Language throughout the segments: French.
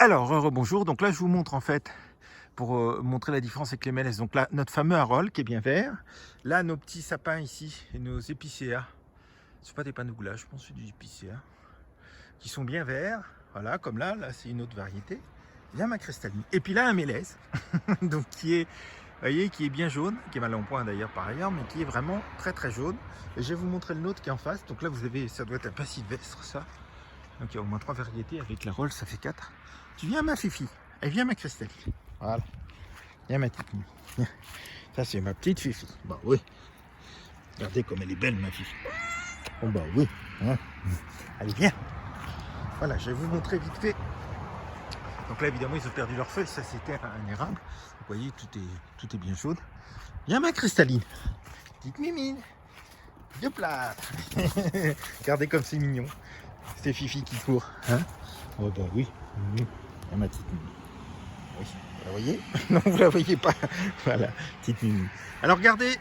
Alors, bonjour. Donc là, je vous montre en fait, pour montrer la différence avec les mélèzes. Donc là, notre fameux Harold qui est bien vert. Là, nos petits sapins ici, et nos épicéas. Ce ne sont pas des panouglas, je pense que c'est du épicéa. Qui sont bien verts. Voilà, comme là c'est une autre variété. Il y a ma cristalline. Et puis là, un mélèze. Donc qui est, vous voyez, qui est bien jaune, qui est mal en point d'ailleurs par ailleurs, mais qui est vraiment très très jaune. Et je vais vous montrer le nôtre qui est en face. Donc là, vous avez, ça doit être un passylvestre, ça. Donc il y a au moins 3 variétés, avec la Roll ça fait 4. Tu viens ma Fifi, elle vient ma Cristalline. Voilà, viens ma petite Mimi. Viens. Ça c'est ma petite Fifi. Bah oui, regardez comme elle est belle ma Fifi. Oh bah oui, hein. Allez viens. Voilà, je vais vous montrer vite fait. Donc là évidemment ils ont perdu leurs feuilles, ça c'était un érable. Vous voyez tout est bien jaune. Viens ma Cristalline, petite Mimine. Hop là. Regardez comme c'est mignon. C'est Fifi qui court. Hein, oh bah oui. Et ma petite Mimi. Oui, vous la voyez? Non, vous la voyez pas. Voilà, petite Mimi. Alors regardez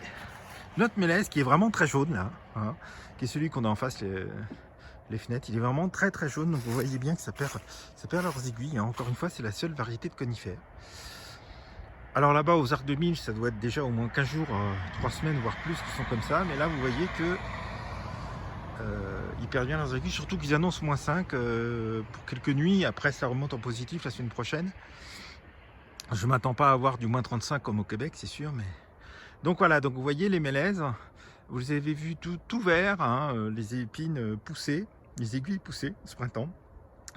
notre mélèze qui est vraiment très jaune là. Hein, qui est celui qu'on a en face les fenêtres. Il est vraiment très très jaune. Donc vous voyez bien que ça perd leurs aiguilles. Hein. Encore une fois, c'est la seule variété de conifères. Alors là-bas aux Arcs de Mille, ça doit être déjà au moins 15 jours, 3 semaines, voire plus, qui sont comme ça. Mais là, vous voyez que ils perdent bien leurs aiguilles, surtout qu'ils annoncent moins 5 pour quelques nuits. Après, ça remonte en positif la semaine prochaine. Je ne m'attends pas à avoir du moins 35 comme au Québec, c'est sûr. Mais donc voilà, donc vous voyez les mélèzes, vous avez vu tout vert, hein, les épines poussées, les aiguilles poussées ce printemps.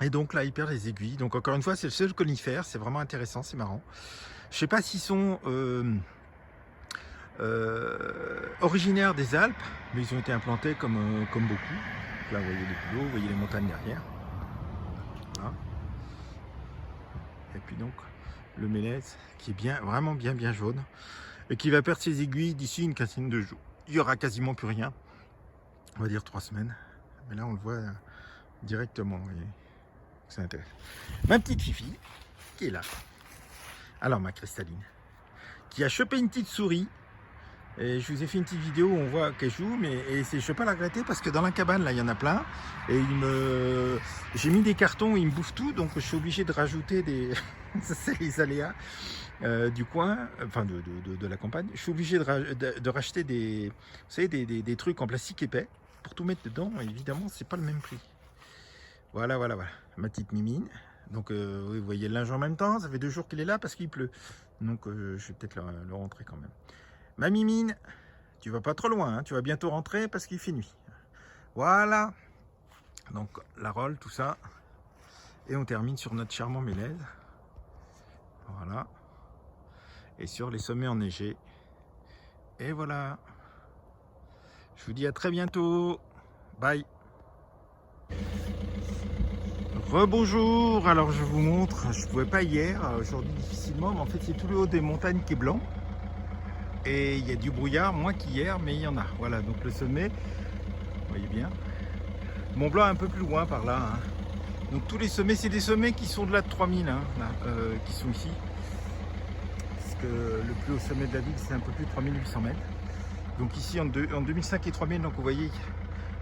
Et donc là, ils perdent les aiguilles. Donc encore une fois, c'est le seul conifère, c'est vraiment intéressant, c'est marrant. Je ne sais pas s'ils sont originaires des Alpes, mais ils ont été implantés comme beaucoup. Là, vous voyez les plus hauts, vous voyez les montagnes derrière. Voilà. Et puis donc, le mélèze qui est bien, vraiment bien jaune, et qui va perdre ses aiguilles d'ici une quinzaine de jours. Il n'y aura quasiment plus rien. On va dire 3 semaines. Mais là, on le voit directement. C'est intéressant. Ma petite Fifi, qui est là. Alors, ma Cristalline, qui a chopé une petite souris. Et je vous ai fait une petite vidéo où on voit qu'elle joue, mais je ne vais pas la regretter parce que dans la cabane, là, il y en a plein. Et j'ai mis des cartons, ils me bouffent tout, donc je suis obligé de rajouter des... c'est les aléas du coin, enfin de la campagne. Je suis obligé de racheter des, vous savez, des trucs en plastique épais pour tout mettre dedans. Et évidemment, c'est pas le même prix. Voilà. Ma petite Mimine. Donc, oui, vous voyez le linge en même temps. Ça fait 2 jours qu'il est là parce qu'il pleut. Donc, je vais peut-être le rentrer quand même. Ma Mimine, tu vas pas trop loin, hein, tu vas bientôt rentrer parce qu'il fait nuit. Voilà. Donc la rolle, tout ça. Et on termine sur notre charmant mélèze. Voilà. Et sur les sommets enneigés. Et voilà. Je vous dis à très bientôt. Bye. Rebonjour. Alors je vous montre. Je ne pouvais pas hier. Aujourd'hui difficilement. Mais en fait c'est tout le haut des montagnes qui est blanc. Et il y a du brouillard, moins qu'hier, mais il y en a. Voilà, donc le sommet, vous voyez bien. Mont Blanc un peu plus loin par là. Hein. Donc tous les sommets, c'est des sommets qui sont de là de 3000, hein, là, qui sont ici. Parce que le plus haut sommet de la ville, c'est un peu plus de 3800 mètres. Donc ici, en 2005 et 3000, donc vous voyez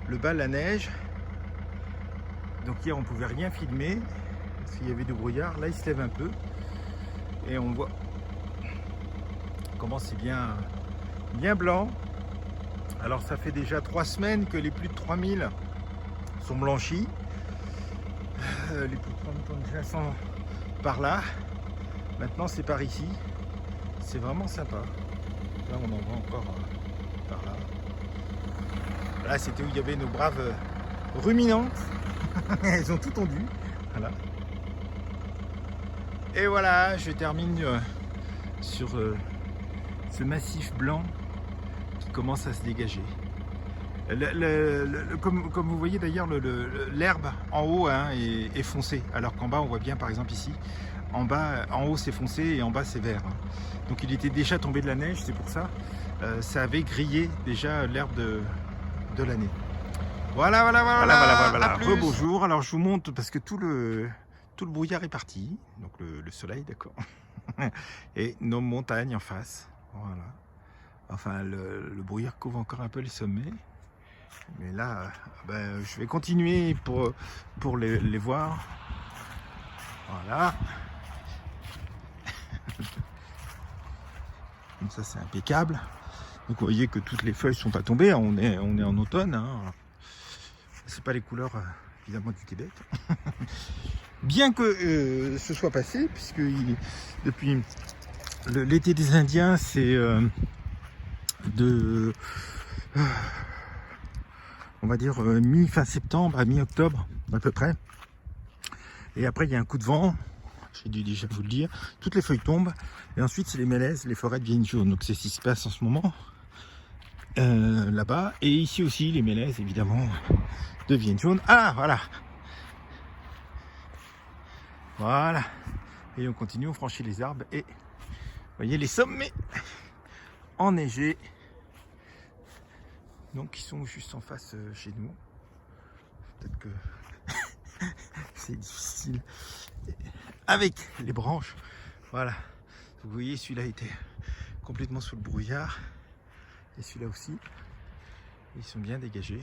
le bas, la neige. Donc hier, on ne pouvait rien filmer, parce qu'il y avait du brouillard. Là, il se lève un peu. Et on voit comment c'est bien blanc. Alors ça fait déjà 3 semaines que les plus de 3000 sont blanchis. Les plus de 3000 sont déjà sont par là. Maintenant c'est par ici. C'est vraiment sympa. Là on en voit encore par là. Là c'était où il y avait nos braves ruminantes. Elles ont tout tondu. Voilà. Et voilà, je termine sur ce massif blanc qui commence à se dégager. Comme vous voyez d'ailleurs, l'herbe en haut, hein, est foncée, alors qu'en bas on voit bien par exemple ici, en haut c'est foncé et en bas c'est vert. Hein. Donc il était déjà tombé de la neige, c'est pour ça. Ça avait grillé déjà l'herbe de l'année. Voilà. Beau jour. Alors je vous montre parce que tout le brouillard est parti, donc le soleil, d'accord. Et nos montagnes en face. Voilà. Enfin, le brouillard couvre encore un peu les sommets. Mais là, je vais continuer pour les voir. Voilà. Comme ça, c'est impeccable. Donc vous voyez que toutes les feuilles ne sont pas tombées. On est en automne. Hein. C'est pas les couleurs évidemment du Québec. Bien que ce soit passé, puisque depuis l'été des Indiens, c'est on va dire mi-fin septembre à mi-octobre à peu près. Et après il y a un coup de vent, j'ai dû déjà vous le dire, toutes les feuilles tombent et ensuite c'est les mélèzes, les forêts deviennent jaunes. Donc c'est ce qui se passe en ce moment là-bas. Et ici aussi les mélèzes évidemment deviennent jaunes. Ah voilà. Voilà. Et on continue, on franchit les arbres et vous voyez les sommets enneigés. Donc ils sont juste en face chez nous. Peut-être que c'est difficile avec les branches. Voilà. Vous voyez, celui-là était complètement sous le brouillard. Et celui-là aussi. Ils sont bien dégagés.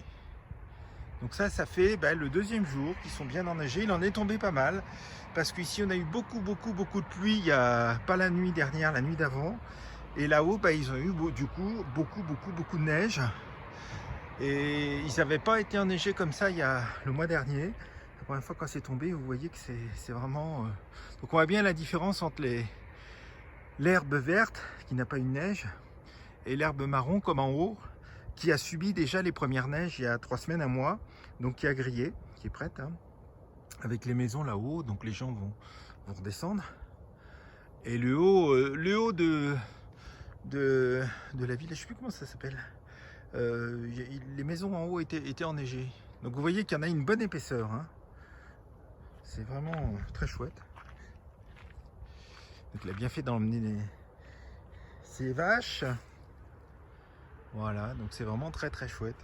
Donc ça fait le deuxième jour qu'ils sont bien enneigés. Il en est tombé pas mal. Parce qu'ici on a eu beaucoup de pluie. Il n'y a pas la nuit dernière, la nuit d'avant. Et là-haut, ils ont eu du coup beaucoup de neige. Et ils n'avaient pas été enneigés comme ça il y a le mois dernier. La première fois quand c'est tombé, vous voyez que c'est vraiment... Donc on voit bien la différence entre l'herbe verte qui n'a pas eu de neige et l'herbe marron comme en haut qui a subi déjà les premières neiges il y a 3 semaines, un mois. Donc qui a grillé, qui est prête. Hein, avec les maisons là-haut, donc les gens vont redescendre. Et le haut de la ville, je ne sais plus comment ça s'appelle. Les maisons en haut étaient enneigées. Donc vous voyez qu'il y en a une bonne épaisseur. Hein. C'est vraiment très chouette. Donc il a bien fait d'emmener ses vaches. Voilà, donc c'est vraiment très chouette.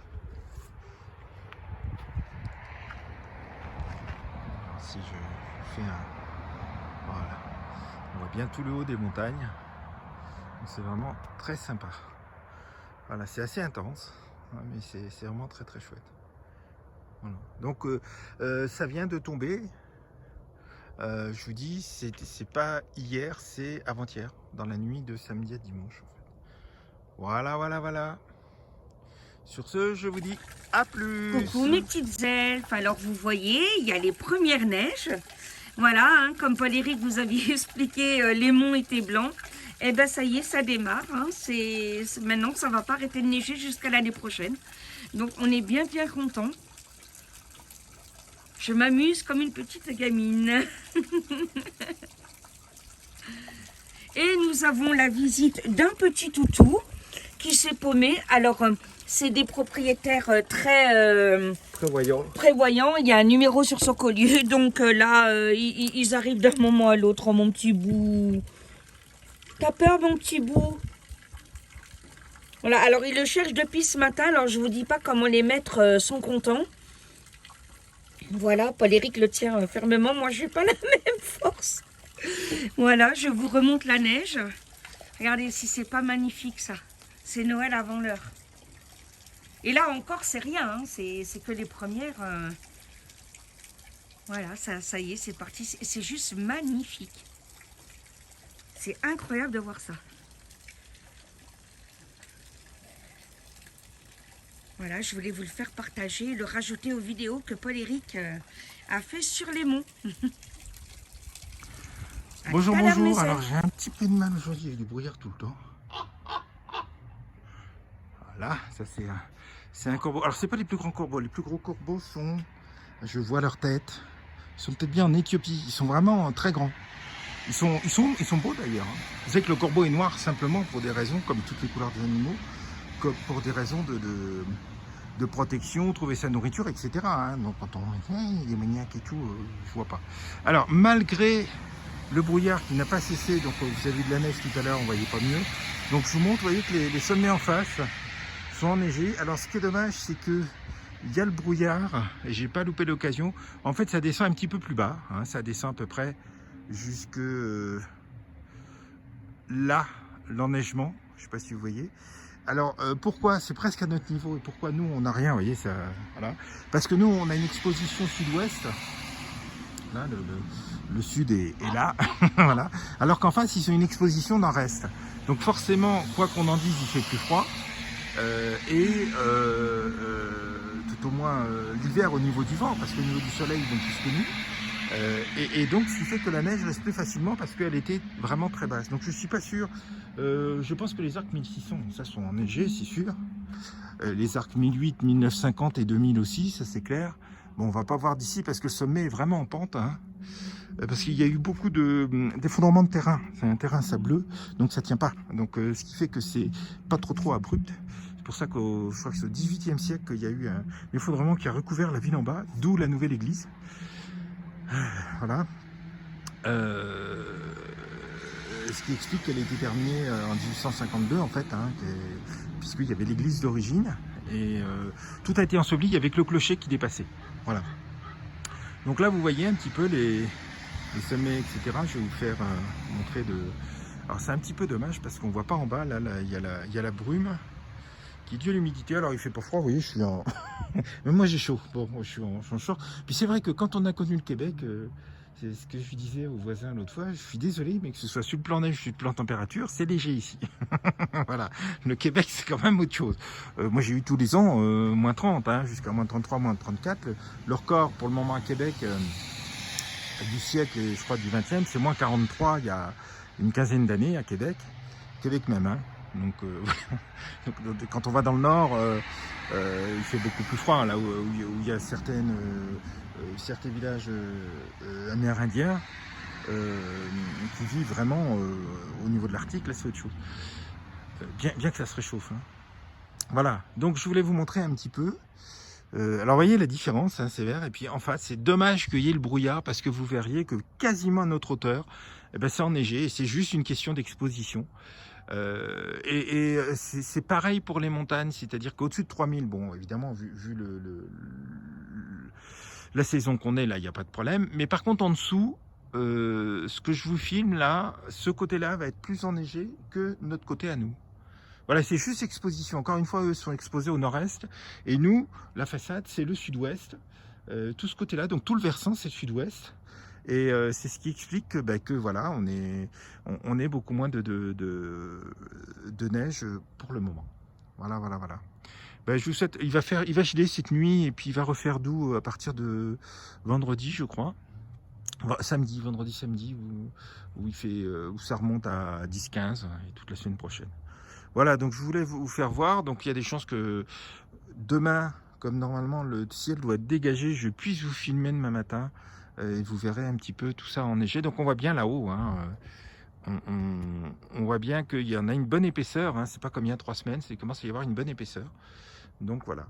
Alors, si je fais un... Voilà. On voit bien tout le haut des montagnes. C'est vraiment très sympa. Voilà, c'est assez intense, hein, mais c'est vraiment très chouette. Voilà. Donc ça vient de tomber. Je vous dis, c'est pas hier, c'est avant-hier, dans la nuit de samedi à dimanche. En fait. Voilà. Sur ce, je vous dis à plus. Coucou mes petites elfes. Alors vous voyez, il y a les premières neiges. Voilà, hein, comme Paul-Éric vous aviez expliqué, les monts étaient blancs. Et ben ça y est, ça démarre. Hein. Maintenant, ça va pas arrêter de neiger jusqu'à l'année prochaine. Donc on est bien contents. Je m'amuse comme une petite gamine. Et nous avons la visite d'un petit toutou qui s'est paumé. Alors, c'est des propriétaires très prévoyants. Il y a un numéro sur son collier. Donc là, ils arrivent d'un moment à l'autre. Oh, mon petit bout. T'as peur, mon petit bout? Voilà, alors ils le cherchent depuis ce matin. Alors, je vous dis pas comment les maîtres sont contents. Voilà, Paul-Éric le tient fermement. Moi, je n'ai pas la même force. Voilà, je vous remonte la neige. Regardez si c'est pas magnifique, ça. C'est Noël avant l'heure. Et là encore, c'est rien. Hein. C'est que les premières. Voilà, ça y est, c'est parti. C'est juste magnifique. C'est incroyable de voir ça. Voilà, je voulais vous le faire partager, le rajouter aux vidéos que Paul-Éric a fait sur les monts. Bonjour. Alors j'ai un petit peu de mal aujourd'hui avec du brouillard tout le temps. Voilà, ça c'est un corbeau. Alors c'est pas les plus grands corbeaux. Les plus gros corbeaux sont, je vois leur tête. Ils sont peut-être bien en Éthiopie. Ils sont vraiment très grands. Ils sont beaux d'ailleurs. Vous savez que le corbeau est noir simplement pour des raisons, comme toutes les couleurs des animaux, comme pour des raisons de protection, trouver sa nourriture, etc. Hein. Donc quand on dit il est maniaque et tout, je vois pas. Alors malgré le brouillard qui n'a pas cessé, donc vous avez de la neige tout à l'heure, on voyait pas mieux. Donc je vous montre, vous voyez que les sommets en face sont enneigés. Alors ce qui est dommage, c'est que il y a le brouillard et j'ai pas loupé l'occasion. En fait, ça descend un petit peu plus bas. Hein. Ça descend à peu près jusque là, l'enneigement. Je sais pas si vous voyez. Alors pourquoi c'est presque à notre niveau et pourquoi nous on n'a rien, vous voyez ça, voilà. Parce que nous on a une exposition sud-ouest Là, le sud est là. Voilà. Alors qu'en face, ils ont une exposition nord-est. Donc forcément, quoi qu'on en dise, il fait plus froid. Tout au moins l'hiver au niveau du vent, parce qu'au niveau du soleil, ils vont plus que nous. Et donc, ce qui fait que la neige reste plus facilement parce qu'elle était vraiment très basse. Donc, je suis pas sûr. Je pense que les arcs 1600, ça sont enneigés, c'est sûr. Les arcs 1008, 1950 et 2000 aussi, ça c'est clair. Bon, on va pas voir d'ici parce que le sommet est vraiment en pente. Hein, parce qu'il y a eu beaucoup d'effondrements de terrain. C'est un terrain sableux, donc ça tient pas. Donc, ce qui fait que c'est pas trop abrupt. C'est pour ça que je crois que c'est au XVIIIe siècle qu'il y a eu un effondrement qui a recouvert la ville en bas, d'où la nouvelle église. Voilà. Ce qui explique qu'elle a été terminée en 1852 en fait, hein, puisqu'il y avait l'église d'origine et tout a été enseveli avec le clocher qui dépassait. Voilà. Donc là vous voyez un petit peu les sommets, etc. Je vais vous faire montrer de. Alors c'est un petit peu dommage parce qu'on voit pas en bas. Là il y a la brume qui est due à l'humidité. Alors il fait pas froid, vous voyez, je suis en. Même moi j'ai chaud. Bon, je suis en short. Puis c'est vrai que quand on a connu le Québec, c'est ce que je lui disais aux voisins l'autre fois, je suis désolé, mais que ce soit sur le plan neige, sur le plan température, c'est léger ici. Voilà. Le Québec, c'est quand même autre chose. Moi j'ai eu tous les ans moins 30, hein, jusqu'à moins 33, moins 34. Le record pour le moment à Québec du siècle et je crois du 20e, c'est moins 43 il y a une quinzaine d'années à Québec. Québec même, hein. Donc, quand on va dans le nord, il fait beaucoup plus froid, hein, là où il y a certains villages amérindiens qui vivent vraiment au niveau de l'Arctique. Là, c'est autre chose. Bien que ça se réchauffe. Hein. Voilà, donc je voulais vous montrer un petit peu. Alors, vous voyez la différence, hein, c'est vert. Et puis en face, c'est dommage qu'il y ait le brouillard parce que vous verriez que quasiment à notre hauteur, eh ben, c'est enneigé et c'est juste une question d'exposition. C'est pareil pour les montagnes, c'est-à-dire qu'au-dessus de 3000, bon évidemment vu la saison qu'on est là, il n'y a pas de problème, mais par contre en dessous, ce que je vous filme là, ce côté-là va être plus enneigé que notre côté à nous. Voilà, c'est juste exposition. Encore une fois, eux sont exposés au nord-est et nous, la façade, c'est le sud-ouest. Tout ce côté-là, donc tout le versant, c'est le sud-ouest. Et c'est ce qui explique que voilà, on est beaucoup moins de neige pour le moment. Voilà. Je vous souhaite, il va geler cette nuit et puis il va refaire doux à partir de vendredi, je crois. Vendredi, samedi, où ça remonte à 10-15 et toute la semaine prochaine. Voilà, donc je voulais vous faire voir. Donc il y a des chances que demain, comme normalement le ciel doit être dégagé, je puisse vous filmer demain matin. Et vous verrez un petit peu tout ça enneigé. Donc on voit bien là-haut, hein, on voit bien qu'il y en a une bonne épaisseur, hein, c'est pas comme il y a 3 semaines, il commence à y avoir une bonne épaisseur. Donc voilà.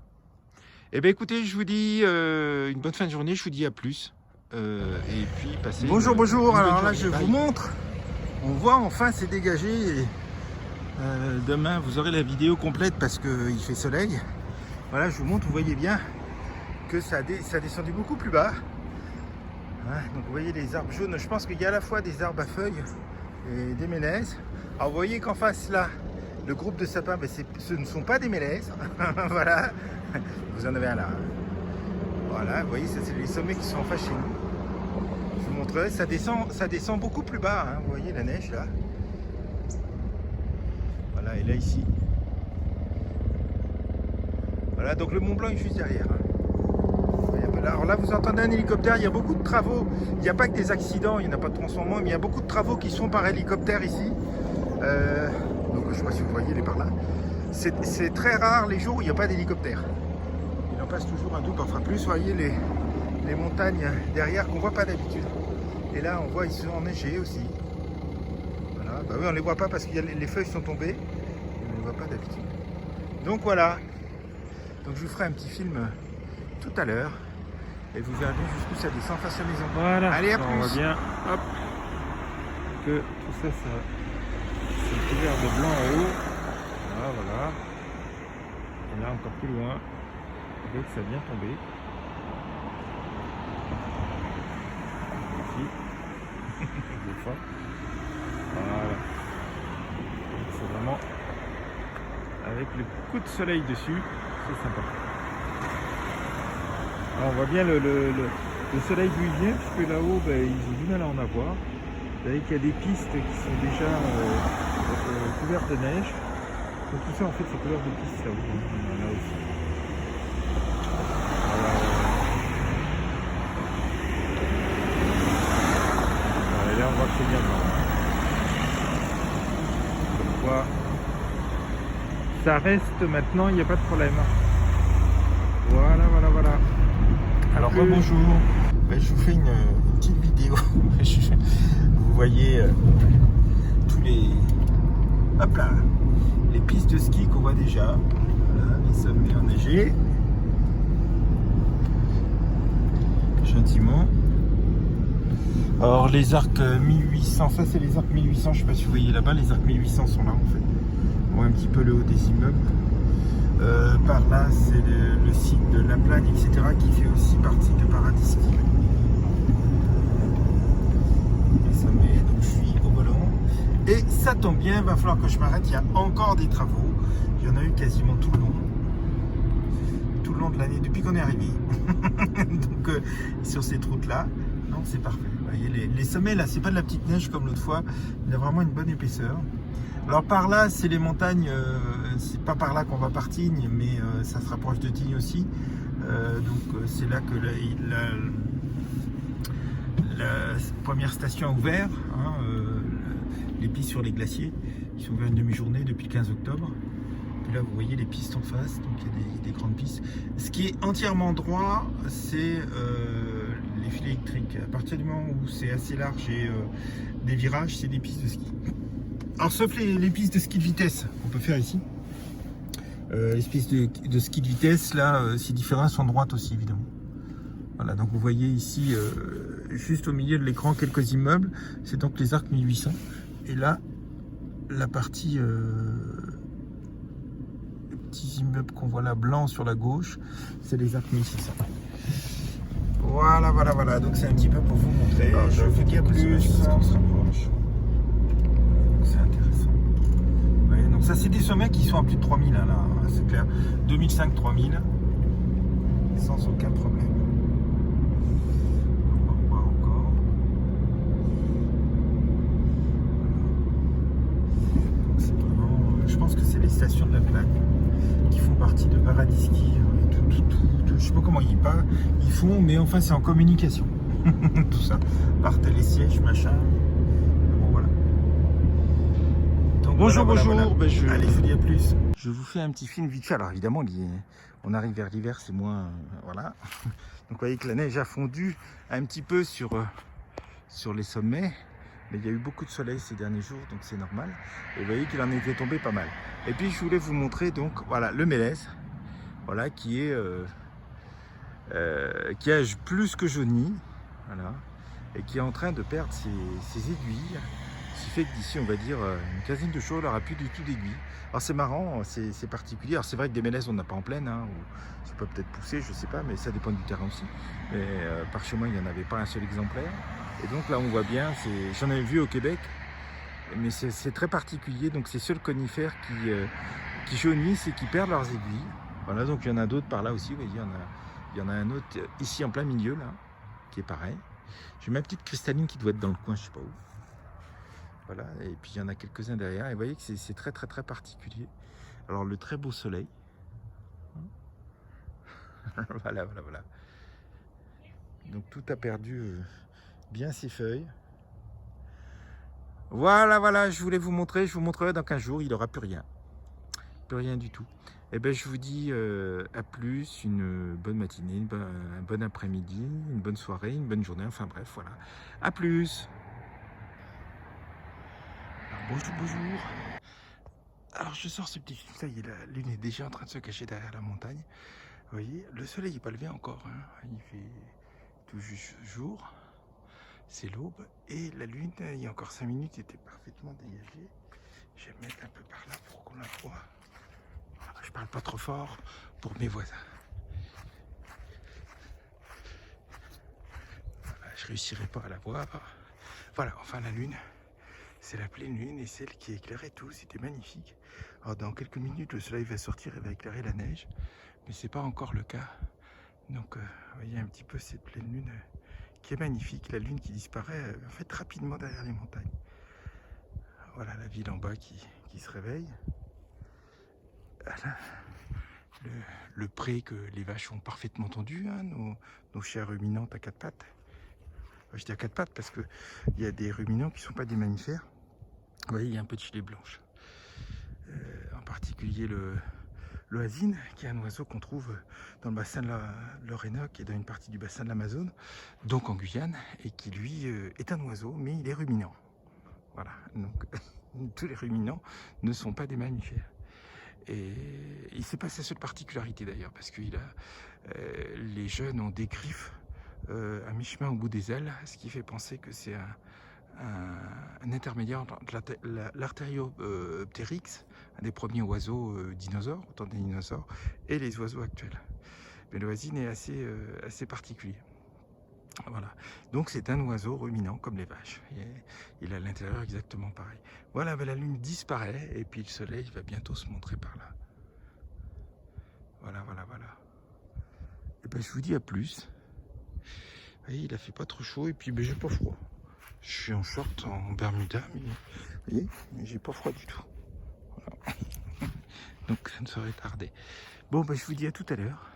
Eh bien écoutez, je vous dis une bonne fin de journée, je vous dis à plus. Et puis passez. Bonjour. Alors là je vous montre, on voit enfin c'est dégagé. Et, demain vous aurez la vidéo complète parce qu'il fait soleil. Voilà, je vous montre, vous voyez bien que ça a descendu beaucoup plus bas. Donc vous voyez les arbres jaunes, je pense qu'il y a à la fois des arbres à feuilles et des mélèzes. Alors vous voyez qu'en face là, le groupe de sapins, ce ne sont pas des mélèzes. Voilà, vous en avez un là. Voilà, vous voyez, ça c'est les sommets qui sont en face chez nous. Je vous montrerai, ça descend beaucoup plus bas, hein. Vous voyez la neige là. Voilà, et là ici. Voilà, donc le Mont Blanc est juste derrière. Hein. Alors là, vous entendez un hélicoptère, il y a beaucoup de travaux. Il n'y a pas que des accidents, il n'y en a pas de transformement, mais il y a beaucoup de travaux qui sont par hélicoptère ici. Donc je ne sais pas si vous voyez, il est par là. C'est très rare les jours où il n'y a pas d'hélicoptère. Il en passe toujours un double, parfois plus. Vous voyez les montagnes derrière qu'on ne voit pas d'habitude. Et là, on voit, ils sont enneigés aussi. Voilà. Bah oui, on ne les voit pas parce que les feuilles sont tombées. On ne les voit pas d'habitude. Donc voilà. Donc je vous ferai un petit film tout à l'heure. Et vous verrez bien jusqu'où ça descend face à la maison. Voilà, allez, à plus. On voit bien, hop, que tout ça, c'est couvert de blanc en haut. Voilà. Et là, encore plus loin, dès que ça vient tomber. Ici. Des fois. Voilà. C'est vraiment avec le coup de soleil dessus, c'est sympa. Alors on voit bien le Le soleil d'où il vient, puisque là-haut, ben, ils ont du mal à en avoir. Vous voyez qu'il y a des pistes qui sont déjà couvertes de neige. Donc tout ça, en fait, c'est couleur de piste là-haut. Là aussi. Et là, on voit que c'est bien blanc. Comme quoi, ça reste maintenant, il n'y a pas de problème. Voilà. Alors bonjour, je vous fais une petite vidéo. Vous voyez tous les les pistes de ski qu'on voit déjà. Voilà, les sommets enneigés. Gentiment. Alors les arcs 1800, ça c'est les arcs 1800, je sais pas si vous voyez là-bas, les arcs 1800 sont là en fait. On voit un petit peu le haut des immeubles. Par là, c'est le site de La Plagne, etc., qui fait aussi partie de Paradis Ski. Les sommets, donc je suis au volant. Et ça tombe bien, il va falloir que je m'arrête. Il y a encore des travaux. Il y en a eu quasiment tout le long. Tout le long de l'année, depuis qu'on est arrivé. Donc, sur cette route-là, non, c'est parfait. Vous voyez, les sommets, là, c'est pas de la petite neige comme l'autre fois. Il y a vraiment une bonne épaisseur. Alors par là, c'est les montagnes, c'est pas par là qu'on va par Tignes, mais ça se rapproche de Tignes aussi. Donc c'est là que la première station a ouvert, hein, les pistes sur les glaciers, qui sont ouverts une demi-journée depuis le 15 octobre. Et là, vous voyez les pistes en face, donc il y a des grandes pistes. Ce qui est entièrement droit, c'est les filets électriques. À partir du moment où c'est assez large et des virages, c'est des pistes de ski. Alors sauf les pistes de ski de vitesse qu'on peut faire ici. Les pistes de ski de vitesse, là, c'est différent, elles sont droites aussi évidemment. Voilà, donc vous voyez ici, juste au milieu de l'écran, quelques immeubles. C'est donc les arcs 1800. Et là, la partie, les petits immeubles qu'on voit là, blancs sur la gauche, c'est les arcs 1600. Voilà, donc c'est un petit peu pour vous montrer. Alors, je vous dis plus, on se rapproche. C'est intéressant. Ouais, donc ça c'est des sommets qui sont à plus de 3000 là, c'est clair. 2005-3000 sans aucun problème. On va voir encore. Donc c'est vraiment, je pense que c'est les stations de La Plagne qui font partie de Paradis Ski. Je sais pas comment ils font, mais enfin c'est en communication. Tout ça. Par télésiège, machin. Bonjour. Voilà. Ben allez, je vous dis à plus. Je vous fais un petit film vite fait. Alors évidemment, on arrive vers l'hiver, c'est moins... voilà. Donc vous voyez que la neige a fondu un petit peu sur les sommets. Mais il y a eu beaucoup de soleil ces derniers jours, donc c'est normal. Et vous voyez qu'il en était tombé pas mal. Et puis je voulais vous montrer donc, voilà, le mélèze. Voilà, qui a plus que jauni. Voilà. Et qui est en train de perdre ses aiguilles. Ce qui fait que d'ici, on va dire, une quinzaine de jours, il n'aura plus du tout d'aiguilles. Alors c'est marrant, c'est particulier. Alors c'est vrai que des mélèzes, on n'a pas en plaine, hein, ou ça peut peut-être pousser, je ne sais pas, mais ça dépend du terrain aussi. Mais par chez moi, il n'y en avait pas un seul exemplaire. Et donc là, on voit bien, j'en avais vu au Québec, mais c'est très particulier. Donc c'est seuls conifères qui jaunissent et qui perdent leurs aiguilles. Voilà, donc il y en a d'autres par là aussi. Vous voyez, il y en a un autre ici en plein milieu, là, qui est pareil. J'ai ma petite cristalline qui doit être dans le coin, je ne sais pas où. Voilà, et puis il y en a quelques-uns derrière, et vous voyez que c'est très particulier. Alors le très beau soleil. voilà. Donc tout a perdu bien ses feuilles. Voilà, je voulais vous montrer, je vous montrerai dans 15 jours, il n'aura plus rien. Plus rien du tout. Et ben je vous dis à plus, une bonne matinée, un bon après-midi, une bonne soirée, une bonne journée, enfin bref, voilà. À plus. Bonjour. Alors je sors ce petit film, ça y est, la lune est déjà en train de se cacher derrière la montagne. Vous voyez, le soleil n'est pas levé encore, hein. Il fait tout juste jour, c'est l'aube. Et la lune, il y a encore 5 minutes, était parfaitement dégagée. Je vais me mettre un peu par là pour qu'on la voit. Je parle pas trop fort pour mes voisins. Voilà, je réussirai pas à la voir. Voilà, enfin la lune. C'est la pleine lune et celle qui éclairait tout, c'était magnifique. Alors dans quelques minutes, le soleil va sortir et va éclairer la neige, mais c'est pas encore le cas. Donc, vous voyez un petit peu cette pleine lune qui est magnifique. La lune qui disparaît en fait rapidement derrière les montagnes. Voilà la ville en bas qui se réveille. Voilà. Le pré que les vaches ont parfaitement tondu, hein, nos chères ruminantes à quatre pattes. Enfin, je dis à quatre pattes parce qu'il y a des ruminants qui ne sont pas des mammifères. Vous voyez, il y a un peu de gilet blanche. En particulier l'oasine, qui est un oiseau qu'on trouve dans le bassin de l'Orénoque et dans une partie du bassin de l'Amazone, donc en Guyane, et qui lui est un oiseau, mais il est ruminant. Voilà, donc tous les ruminants ne sont pas des mammifères. Et c'est pas sa seule particularité d'ailleurs, parce que les jeunes ont des griffes à mi-chemin au bout des ailes, ce qui fait penser que c'est un intermédiaire entre l'artérioptérix, un des premiers oiseaux dinosaures, autant des dinosaures, et les oiseaux actuels. Mais l'oasine est assez particulier. Voilà, donc c'est un oiseau ruminant comme les vaches. Il a l'intérieur exactement pareil. Voilà, la lune disparaît et puis le soleil va bientôt se montrer par là. Voilà. Et ben je vous dis à plus. Vous voyez, il a fait pas trop chaud et puis ben, j'ai pas froid. Je suis en short, en Bermuda, mais vous voyez, mais j'ai pas froid du tout. Voilà. Donc ça ne saurait tarder. Bon, ben, je vous dis à tout à l'heure.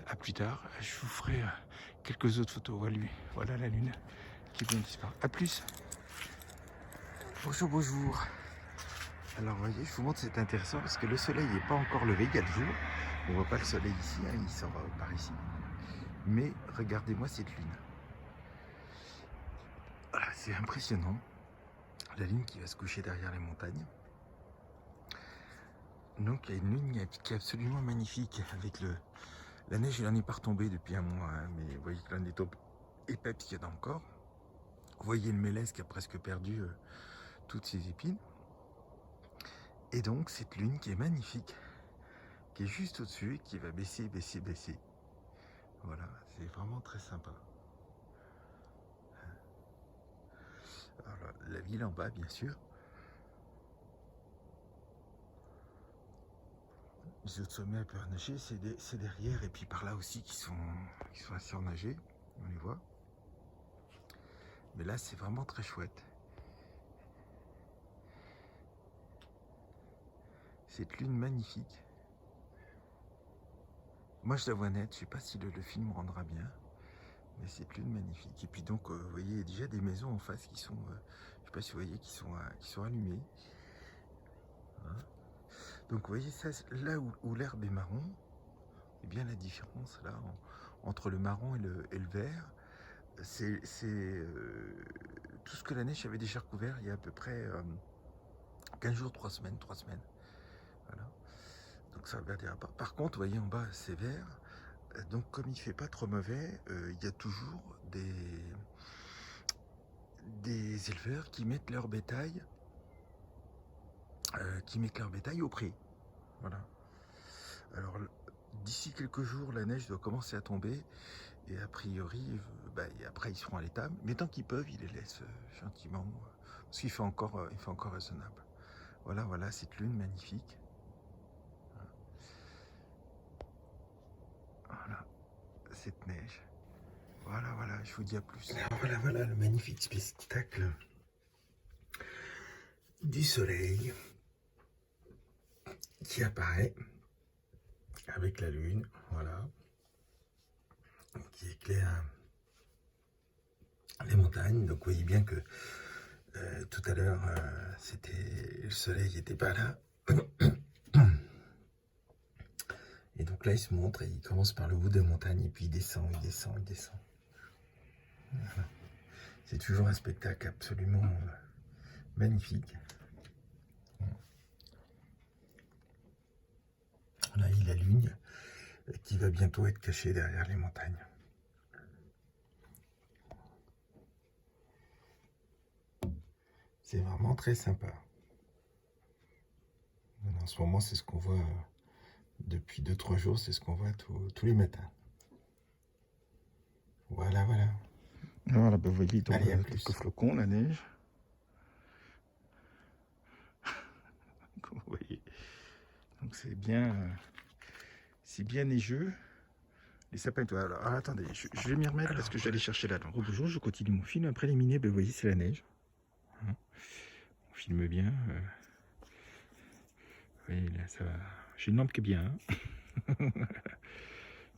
À plus tard. Je vous ferai quelques autres photos. Voilà la lune qui vient de disparaître. A plus. Bonjour. Alors, vous voyez, je vous montre, c'est intéressant parce que le soleil n'est pas encore levé. Il y a le jour. On ne voit pas le soleil ici, hein, il sort par ici. Mais regardez-moi cette lune. Voilà, c'est impressionnant. La lune qui va se coucher derrière les montagnes. Donc, il y a une lune qui est absolument magnifique avec la neige, il n'en est pas retombé depuis un mois, hein, mais vous voyez que l'un des taupes épais qu'il y en a encore. Vous voyez le mélèze qui a presque perdu toutes ses épines. Et donc cette lune qui est magnifique, qui est juste au-dessus et qui va baisser. Voilà, c'est vraiment très sympa. Alors, la ville en bas, bien sûr. Les autres sommets un peu enneigés, c'est derrière et puis par là aussi qui sont assez enneigés, on les voit. Mais là, c'est vraiment très chouette. Cette lune magnifique. Moi, je la vois nette. Je ne sais pas si le film rendra bien. Mais cette lune magnifique. Et puis donc, vous voyez, il y a déjà des maisons en face qui sont, je ne sais pas si vous voyez, qui sont allumées. Hein, donc, vous voyez, ça, là où l'herbe est marron, et bien la différence là entre le marron et le vert, c'est tout ce que la neige avait déjà recouvert il y a à peu près 15 jours, 3 semaines. Voilà. Donc ça verdira pas. Par contre, vous voyez en bas, c'est vert. Donc comme il fait pas trop mauvais, il y a toujours des éleveurs qui mettent leur bétail au pré. Voilà. Alors d'ici quelques jours, la neige doit commencer à tomber et a priori, après ils seront à l'étable. Mais tant qu'ils peuvent, ils les laissent gentiment parce qu'il fait encore raisonnable. Voilà cette lune magnifique. Voilà cette neige. Voilà, je vous dis à plus. Alors voilà le magnifique spectacle du soleil qui apparaît avec la lune, voilà, qui éclaire les montagnes. Donc vous voyez bien que tout à l'heure, le soleil n'était pas là. Et donc là, il se montre et il commence par le haut des montagnes et puis il descend. Voilà. C'est toujours un spectacle absolument magnifique. Là, il y a la lune qui va bientôt être cachée derrière les montagnes. C'est vraiment très sympa. En ce moment, c'est ce qu'on voit depuis 2-3 jours, c'est ce qu'on voit tous les matins. Voilà. Voilà, vous voyez, donc, quelques flocons, la neige. Comme vous voyez. Donc c'est bien neigeux. Les sapins et tout. Alors, attendez, je vais m'y remettre parce que j'allais chercher là. Donc, bonjour, je continue mon film. Après les minets, ben, vous voyez, c'est la neige. Hein, on filme bien. Vous voyez, là, ça va. J'ai une lampe qui est bien. Hein.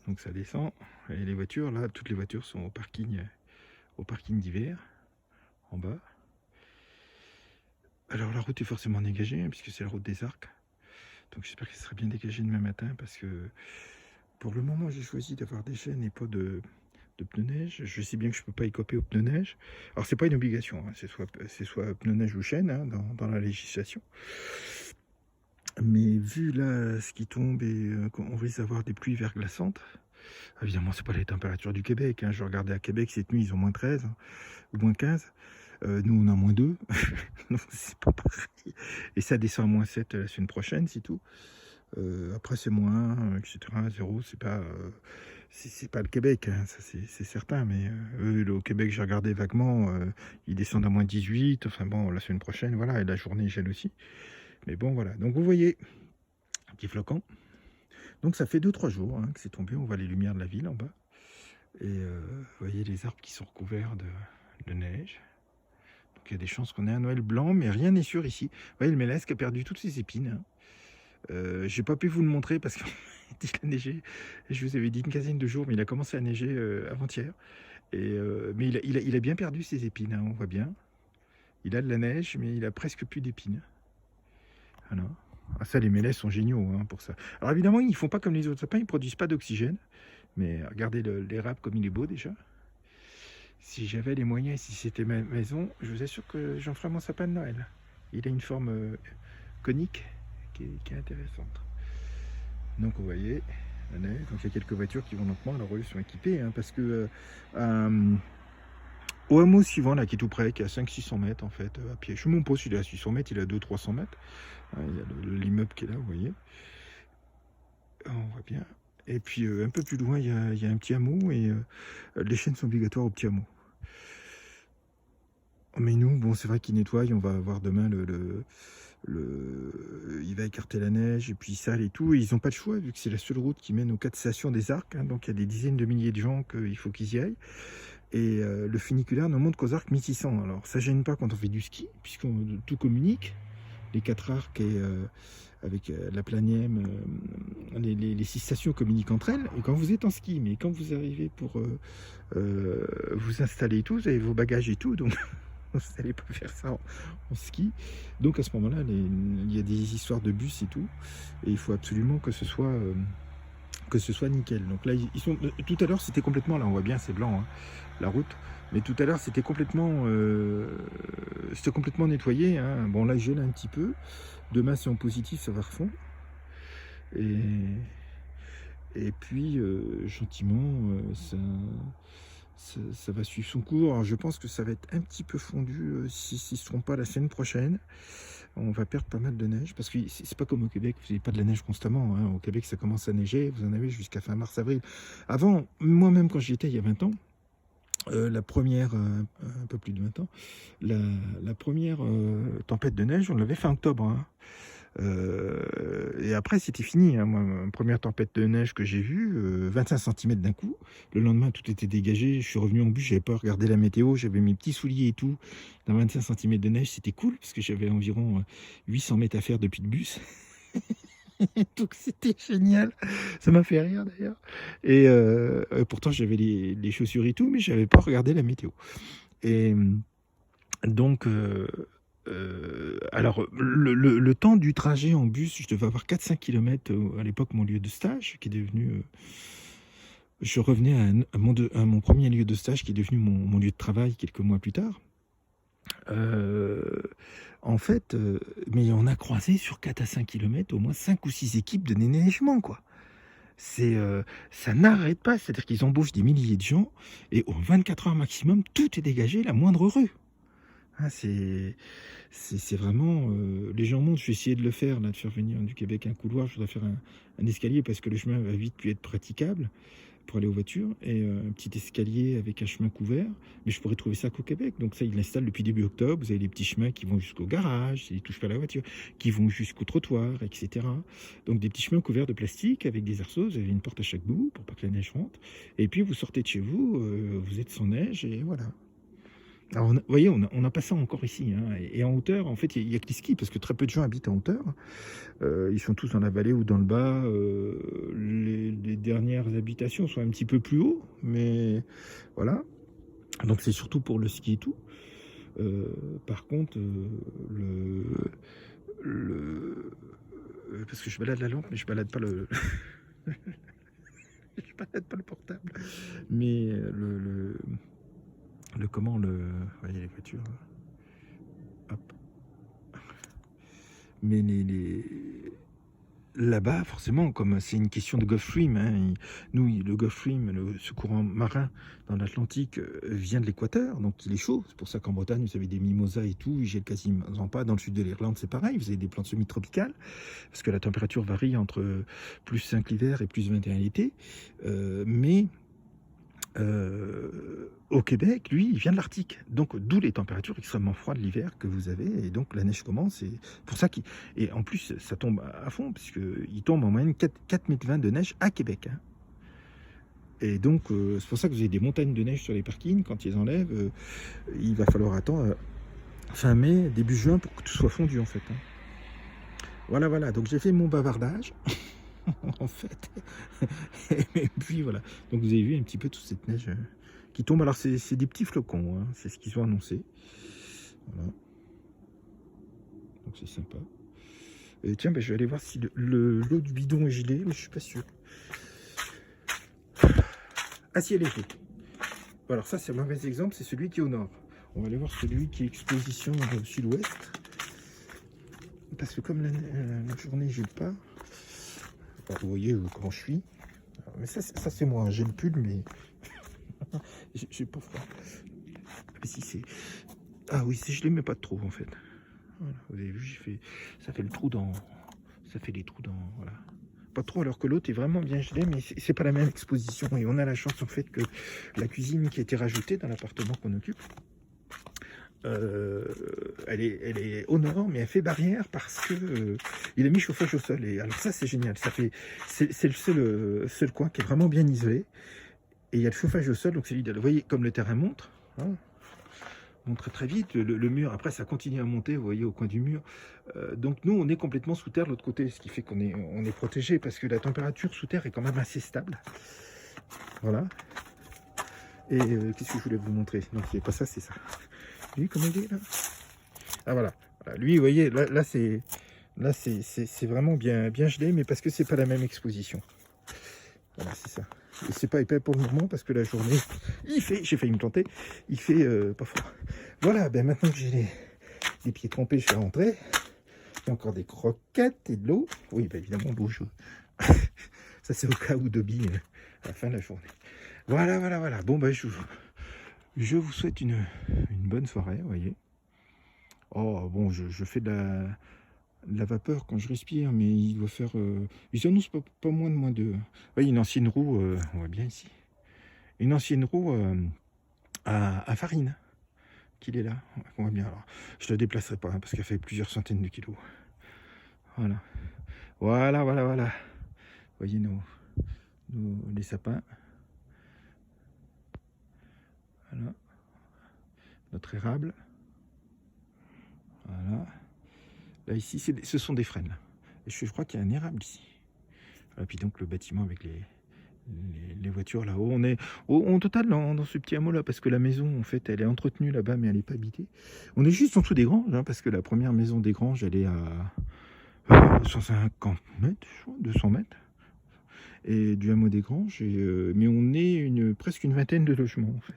Donc ça descend. Et les voitures, là, toutes les voitures sont au parking d'hiver, en bas. Alors la route est forcément dégagée, hein, puisque c'est la route des Arcs. Donc j'espère qu'elle sera bien dégagée demain matin, parce que pour le moment, j'ai choisi d'avoir des chaînes et pas de pneus neige. Je sais bien que je ne peux pas écoper aux pneus neige. Alors c'est pas une obligation, hein. C'est soit pneus neige ou chaîne, hein, dans la législation. Mais vu là ce qui tombe et qu'on risque d'avoir des pluies verglaçantes, évidemment c'est pas les températures du Québec, hein. Je regardais à Québec cette nuit, ils ont moins 13 hein, ou moins 15. Nous on a moins 2, donc c'est pas pareil. Et ça descend à moins 7 la semaine prochaine, c'est tout. Après c'est moins 1, etc. 0, c'est pas le Québec, hein, ça c'est certain. Mais au Québec, j'ai regardé vaguement, ils descendent à moins 18. Enfin bon, la semaine prochaine, voilà, et la journée gèle aussi. Mais bon, voilà. Donc vous voyez, un petit flocon. Donc ça fait 2-3 jours hein, que c'est tombé. On voit les lumières de la ville en bas. Et vous voyez les arbres qui sont recouverts de neige. Donc il y a des chances qu'on ait un Noël blanc, mais rien n'est sûr ici. Vous voyez le mélèze qui a perdu toutes ses épines. Hein. J'ai pas pu vous le montrer parce qu'il a neigé. Je vous avais dit une quinzaine de jours, mais il a commencé à neiger avant-hier. Mais il a bien perdu ses épines, hein, on voit bien. Il a de la neige, mais il a presque plus d'épines. Voilà. Ah, ça, les mélèzes sont géniaux hein, pour ça. Alors évidemment, ils ne font pas comme les autres sapins, ils ne produisent pas d'oxygène. Mais regardez l'érable comme il est beau déjà. Si j'avais les moyens, si c'était ma maison, je vous assure que j'en ferais mon sapin de Noël. Il a une forme conique qui est intéressante. Donc vous voyez, la neige. Donc il y a quelques voitures qui vont lentement. Alors eux sont équipés hein, parce que au hameau suivant, là, qui est tout près, qui est à 500-600 mètres en fait, à pied. Je suis mon poste, il est à 600 mètres, il est à 200-300 mètres. Hein, il y a l'immeuble qui est là, vous voyez. On voit bien. Et puis un peu plus loin, il y a un petit hameau et les chaînes sont obligatoires au petit hameau. Mais nous, bon, c'est vrai qu'ils nettoient. On va avoir demain il va écarter la neige et puis sale et tout. Et ils n'ont pas de choix vu que c'est la seule route qui mène aux 4 stations des Arcs. Hein, donc il y a des dizaines de milliers de gens qu'il faut qu'ils y aillent. Et le funiculaire ne monte qu'aux Arcs 1600. Alors ça gêne pas quand on fait du ski puisqu'on tout communique. Les 4 arcs et avec la Planième, les 6 stations communiquent entre elles. Et quand vous êtes en ski, mais quand vous arrivez pour vous installer et tout, vous avez vos bagages et tout, donc vous n'allez pas faire ça en ski. Donc à ce moment-là, il y a des histoires de bus et tout, et il faut absolument que ce soit nickel. Donc là, tout à l'heure, c'était complètement, là on voit bien, c'est blanc, hein, la route. Mais tout à l'heure, c'était complètement nettoyé. Hein. Bon, là, il gèle un petit peu. Demain, c'est en positif, ça va refondre. Et puis, gentiment, ça va suivre son cours. Alors, je pense que ça va être un petit peu fondu s'ils ne se trompent pas la semaine prochaine. On va perdre pas mal de neige. Parce que c'est pas comme au Québec, vous n'avez pas de la neige constamment. Hein. Au Québec, ça commence à neiger. Vous en avez jusqu'à fin mars-avril. Avant, moi-même, quand j'y étais il y a 20 ans, la première, un peu plus de 20 ans, la première tempête de neige, on l'avait fin octobre. Hein. Et après, c'était fini. Hein. Moi, ma première tempête de neige que j'ai vue, 25 cm d'un coup. Le lendemain, tout était dégagé. Je suis revenu en bus, j'avais pas regardé la météo. J'avais mes petits souliers et tout. Dans 25 cm de neige, c'était cool parce que j'avais environ 800 mètres à faire depuis le bus. Donc c'était génial, ça m'a fait rire d'ailleurs. Et pourtant j'avais les chaussures et tout, mais je n'avais pas regardé la météo. Et donc, alors le temps du trajet en bus, je devais avoir 4-5 km à l'époque, mon lieu de stage, qui est devenu... je revenais à mon premier lieu de stage, qui est devenu mon lieu de travail quelques mois plus tard. En fait, mais on a croisé sur 4 à 5 km au moins 5 ou 6 équipes de déneigement, quoi. Ça n'arrête pas, c'est-à-dire qu'ils embauchent des milliers de gens et en 24 heures maximum, tout est dégagé, la moindre rue. Hein, c'est vraiment... les gens montent, je vais essayer de le faire, là, de faire venir du Québec un couloir, je voudrais faire un escalier parce que le chemin va vite plus être praticable. pour aller aux voitures, et un petit escalier avec un chemin couvert, mais je pourrais trouver ça qu'au Québec. Donc ça, ils l'installent depuis début octobre. Vous avez des petits chemins qui vont jusqu'au garage, ils ne touchent pas la voiture, qui vont jusqu'au trottoir, etc. Donc des petits chemins couverts de plastique avec des arceaux, vous avez une porte à chaque bout pour pas que la neige rentre, et puis vous sortez de chez vous, vous êtes sans neige, et voilà. Alors, vous voyez, on n'a pas ça encore ici, hein. Et en hauteur, en fait, il y a que les skis, parce que très peu de gens habitent en hauteur. Ils sont tous dans la vallée ou dans le bas. Les dernières habitations sont un petit peu plus haut, mais voilà. Donc c'est surtout pour le ski et tout. Par contre, parce que je balade la lampe, mais je balade pas le... je balade pas le portable. Mais vous voyez les voitures. Hop. Mais là-bas, forcément, comme c'est une question de Gulf Stream, hein, nous, le Gulf Stream, ce courant marin dans l'Atlantique vient de l'équateur, donc il est chaud. C'est pour ça qu'en Bretagne, vous avez des mimosas et tout, il gèle quasiment pas. Dans le sud de l'Irlande, c'est pareil, vous avez des plantes semi-tropicales, parce que la température varie entre plus 5 l'hiver et plus 21 l'été. Au Québec, lui, il vient de l'Arctique, donc d'où les températures extrêmement froides l'hiver que vous avez, et donc la neige commence, et pour ça et en plus ça tombe à fond, puisqu'il tombe en moyenne 4,20 m de neige à Québec, hein. Et donc c'est pour ça que vous avez des montagnes de neige sur les parkings. Quand ils enlèvent, il va falloir attendre fin mai, début juin pour que tout soit fondu en fait, hein. Voilà, donc j'ai fait mon bavardage. En fait, et puis voilà, donc vous avez vu un petit peu toute cette neige qui tombe. Alors c'est des petits flocons, hein. C'est ce qu'ils ont annoncé, voilà. Donc c'est sympa. Et tiens, je vais aller voir si l'eau du bidon est gelée, mais je suis pas sûr. Ah si, elle est gelée. Alors ça c'est un mauvais exemple, c'est celui qui est au nord. On va aller voir celui qui est exposition au sud-ouest, parce que comme la journée gèle pas. Vous voyez comment je suis. Mais ça c'est moi, j'ai le pull, mais j'ai pas froid. Si c'est... Ah oui, c'est gelé, mais pas trop en fait. Voilà, vous avez vu, ça fait le trou dans... Ça fait des trous dans... Voilà. Pas trop, alors que l'autre est vraiment bien gelé, mais c'est pas la même exposition. Et on a la chance en fait que la cuisine qui a été rajoutée dans l'appartement qu'on occupe, elle est au nord, mais elle fait barrière parce que il a mis chauffage au sol. Et alors ça c'est génial, c'est le seul coin qui est vraiment bien isolé, et il y a le chauffage au sol, donc c'est l'idéal. Vous voyez comme le terrain monte, hein, monte très vite, le mur après ça continue à monter, vous voyez au coin du mur. Donc nous on est complètement sous terre de l'autre côté, ce qui fait qu'on est protégé, parce que la température sous terre est quand même assez stable. Voilà. Et qu'est-ce que je voulais vous montrer? Non, c'est pas ça, c'est ça. Lui, comment il est là? Ah voilà. Lui, vous voyez, là c'est vraiment bien gelé, mais parce que c'est pas la même exposition. Voilà, c'est ça. Et c'est pas épais pour le moment, parce que la journée, j'ai failli me planter, il fait pas froid. Voilà, ben maintenant que j'ai les pieds trempés, je vais rentrer. Il y a encore des croquettes et de l'eau. Oui, ben évidemment, l'eau chaude. Ça c'est au cas où Dobby, à la fin de la journée. Voilà. Bon, ben je vous souhaite une bonne soirée, vous voyez. Oh, bon, je fais de la vapeur quand je respire, mais il doit faire... ils annoncent pas moins de... Oui, une ancienne roue, on voit bien ici. Une ancienne roue à farine, qu'il est là. On voit bien. Alors, je ne la déplacerai pas, hein, parce qu'elle fait plusieurs centaines de kilos. Voilà. Vous voyez les sapins. Voilà. Notre érable. Voilà. Là, ici, ce sont des frênes. Et je crois qu'il y a un érable ici. Et puis donc, le bâtiment avec les voitures là-haut. On est en total dans ce petit hameau-là, parce que la maison, en fait, elle est entretenue là-bas, mais elle n'est pas habitée. On est juste en dessous des granges, hein, parce que la première maison des granges, elle est à 150 mètres, je crois, 200 mètres. Et du hameau des granges. Mais on est presque une vingtaine de logements, en fait.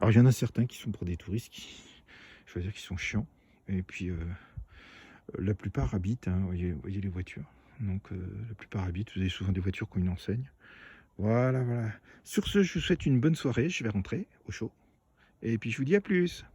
Alors, il y en a certains qui sont pour des touristes, je veux dire, qui sont chiants. Et puis... la plupart habitent, hein, vous voyez les voitures. Donc la plupart habitent, vous avez souvent des voitures qui ont une enseigne. Voilà. Sur ce, je vous souhaite une bonne soirée, je vais rentrer au chaud. Et puis je vous dis à plus.